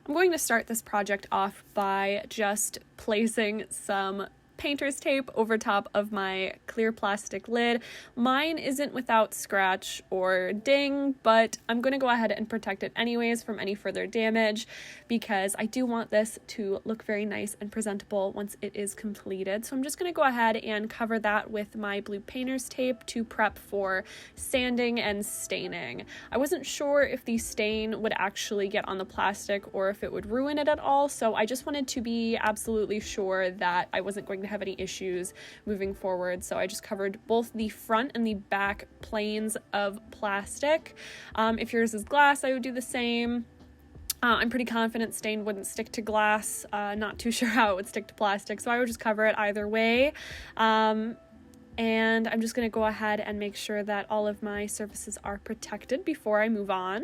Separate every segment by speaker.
Speaker 1: I'm going to start this project off by just placing some painter's tape over top of my clear plastic lid. Mine isn't without scratch or ding, but I'm going to go ahead and protect it anyways from any further damage because I do want this to look very nice and presentable once it is completed. So I'm just going to go ahead and cover that with my blue painter's tape to prep for sanding and staining. I wasn't sure if the stain would actually get on the plastic or if it would ruin it at all, so I just wanted to be absolutely sure that I wasn't going to have any issues moving forward. So I just covered both the front and the back planes of plastic. If yours is glass, I would do the same. I'm pretty confident stain wouldn't stick to glass. Not too sure how it would stick to plastic, so I would just cover it either way. And I'm just going to go ahead and make sure that all of my surfaces are protected before I move on.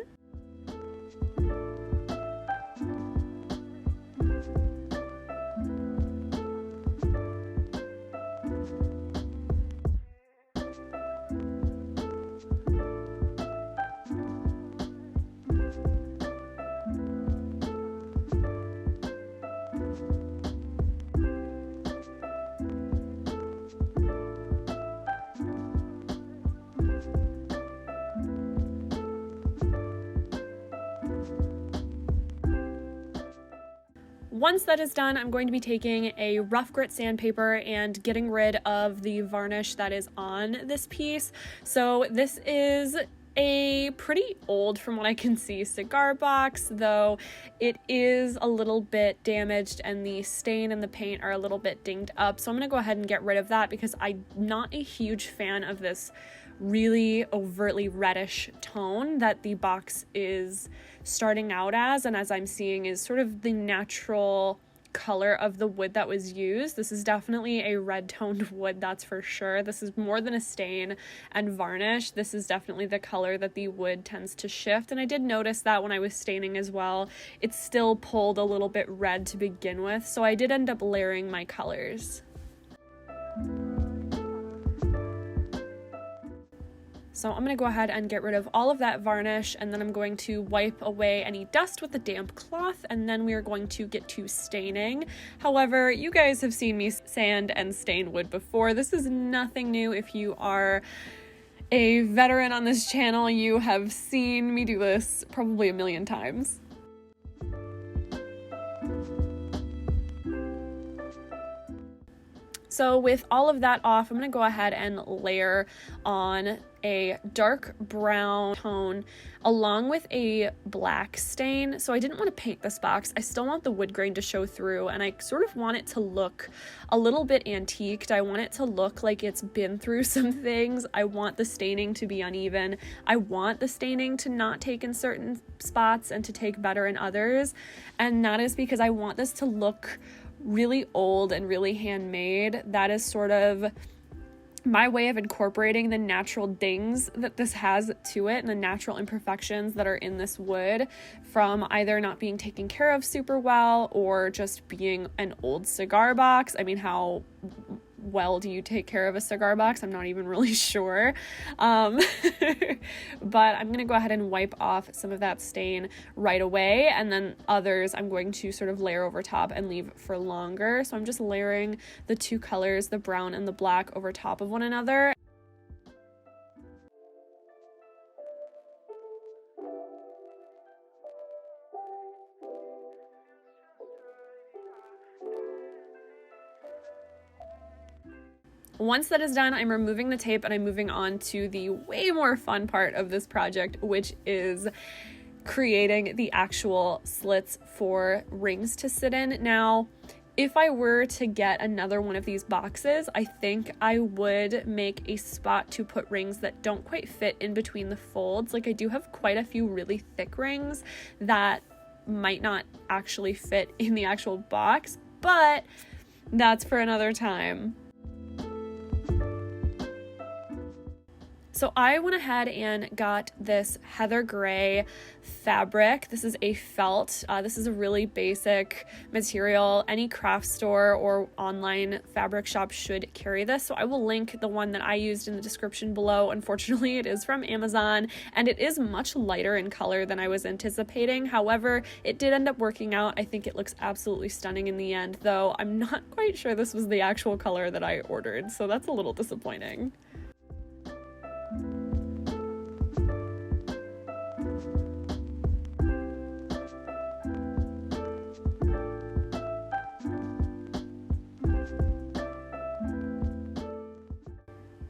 Speaker 1: Once that is done, I'm going to be taking a rough grit sandpaper and getting rid of the varnish that is on this piece. So this is a pretty old, from what I can see, cigar box, though it is a little bit damaged and the stain and the paint are a little bit dinged up. So I'm going to go ahead and get rid of that because I'm not a huge fan of this really overtly reddish tone that the box is starting out as, and as I'm seeing is sort of the natural color of the wood that was used. This is definitely a red toned wood, that's for sure. This is more than a stain and varnish. This is definitely the color that the wood tends to shift, and I did notice that when I was staining as well. It still pulled a little bit red to begin with, so I did end up layering my colors. So I'm going to go ahead and get rid of all of that varnish, and then I'm going to wipe away any dust with a damp cloth, and then we are going to get to staining. However, you guys have seen me sand and stain wood before. This is nothing new. If you are a veteran on this channel, you have seen me do this probably a million times. So with all of that off, I'm going to go ahead and layer on a dark brown tone along with a black stain. So I didn't want to paint this box. I still want the wood grain to show through, and I sort of want it to look a little bit antiqued. I want it to look like it's been through some things. I want the staining to be uneven. I want the staining to not take in certain spots and to take better in others. And that is because I want this to look really old and really handmade. That is sort of my way of incorporating the natural dings that this has to it and the natural imperfections that are in this wood from either not being taken care of super well or just being an old cigar box. I mean, how well do you take care of a cigar box? I'm not even really sure. But I'm going to go ahead and wipe off some of that stain right away, and then others I'm going to sort of layer over top and leave for longer. So I'm just layering the two colors, the brown and the black, over top of one another. Once that is done, I'm removing the tape and I'm moving on to the way more fun part of this project, which is creating the actual slits for rings to sit in. Now, if I were to get another one of these boxes, I think I would make a spot to put rings that don't quite fit in between the folds. Like, I do have quite a few really thick rings that might not actually fit in the actual box, but that's for another time. So I went ahead and got this heather gray fabric. This is a felt. This is a really basic material. Any craft store or online fabric shop should carry this. So I will link the one that I used in the description below. Unfortunately, it is from Amazon and it is much lighter in color than I was anticipating. However, it did end up working out. I think it looks absolutely stunning in the end, though I'm not quite sure this was the actual color that I ordered. So that's a little disappointing.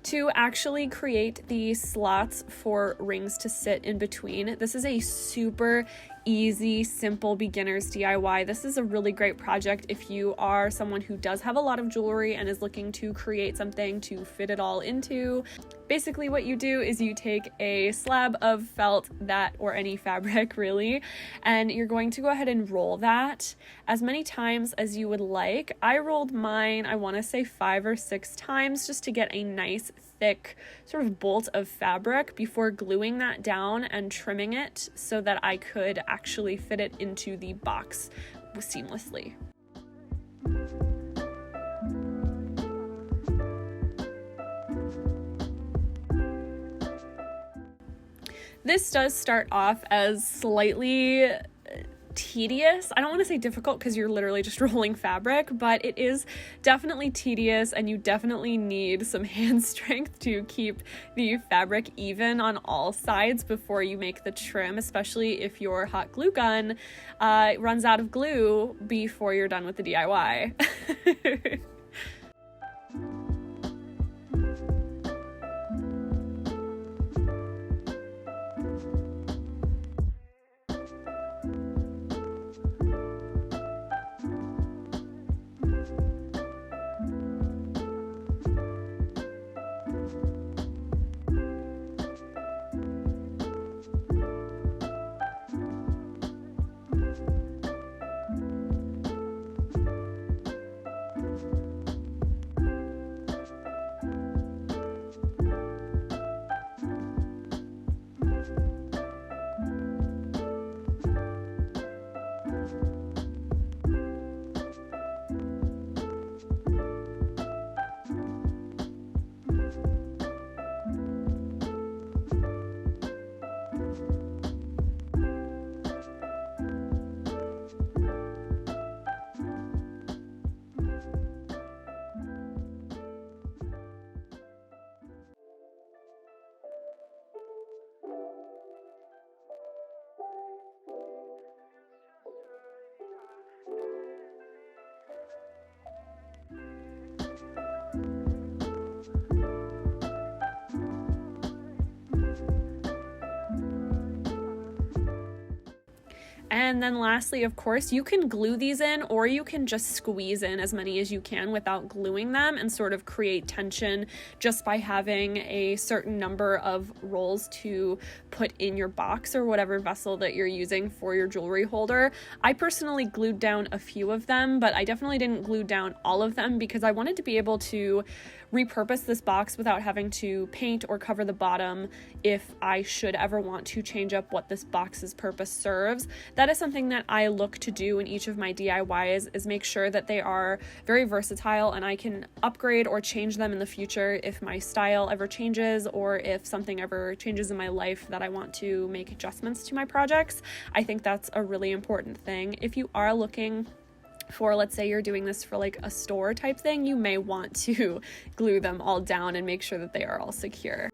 Speaker 1: To actually create the slots for rings to sit in between, this is a super easy, simple beginner's DIY. This is a really great project if you are someone who does have a lot of jewelry and is looking to create something to fit it all into. Basically what you do is you take a slab of felt, that or any fabric really, and you're going to go ahead and roll that as many times as you would like. I rolled mine, I want to say 5 or 6 times, just to get a nice thick sort of bolt of fabric before gluing that down and trimming it so that I could actually fit it into the box seamlessly. This does start off as slightly tedious. I don't want to say difficult because you're literally just rolling fabric, but it is definitely tedious and you definitely need some hand strength to keep the fabric even on all sides before you make the trim, especially if your hot glue gun runs out of glue before you're done with the DIY. And then lastly, of course, you can glue these in or you can just squeeze in as many as you can without gluing them and sort of create tension just by having a certain number of rolls to put in your box or whatever vessel that you're using for your jewelry holder. I personally glued down a few of them, but I definitely didn't glue down all of them because I wanted to be able to repurpose this box without having to paint or cover the bottom if I should ever want to change up what this box's purpose serves. That is something that I look to do in each of my DIYs, is make sure that they are very versatile and I can upgrade or change them in the future if my style ever changes or if something ever changes in my life that I want to make adjustments to my projects. I think that's a really important thing. If you are looking for, let's say you're doing this for like a store type thing, you may want to glue them all down and make sure that they are all secure.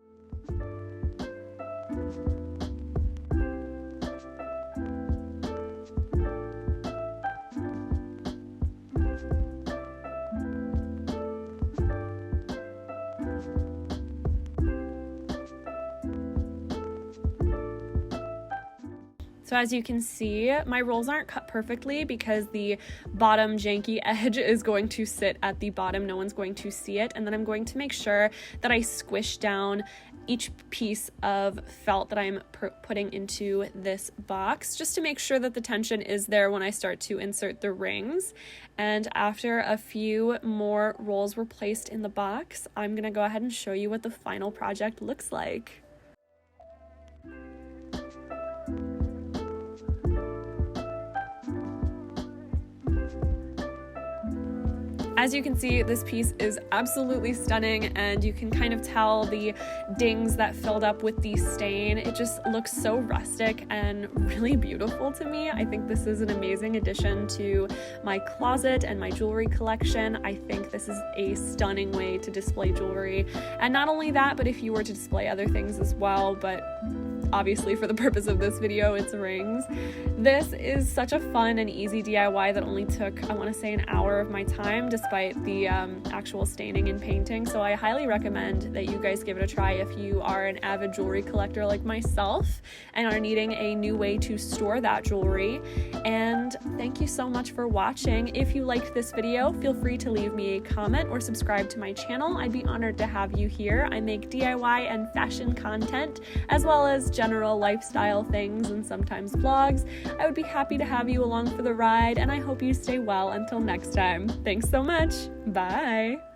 Speaker 1: So as you can see, my rolls aren't cut perfectly because the bottom janky edge is going to sit at the bottom. No one's going to see it. And then I'm going to make sure that I squish down each piece of felt that I'm putting into this box, just to make sure that the tension is there when I start to insert the rings. And after a few more rolls were placed in the box, I'm gonna go ahead and show you what the final project looks like. As you can see, this piece is absolutely stunning, and you can kind of tell the dings that filled up with the stain. It just looks so rustic and really beautiful to me. I think this is an amazing addition to my closet and my jewelry collection. I think this is a stunning way to display jewelry. And not only that, but if you were to display other things as well, but obviously for the purpose of this video, it's rings. This is such a fun and easy DIY that only took, I want to say, an hour of my time, despite the actual staining and painting. So I highly recommend that you guys give it a try if you are an avid jewelry collector like myself and are needing a new way to store that jewelry. And thank you so much for watching. If you liked this video, feel free to leave me a comment or subscribe to my channel. I'd be honored to have you here. I make DIY and fashion content, as well as general lifestyle things and sometimes vlogs. I would be happy to have you along for the ride, and I hope you stay well until next time. Thanks so much. Bye.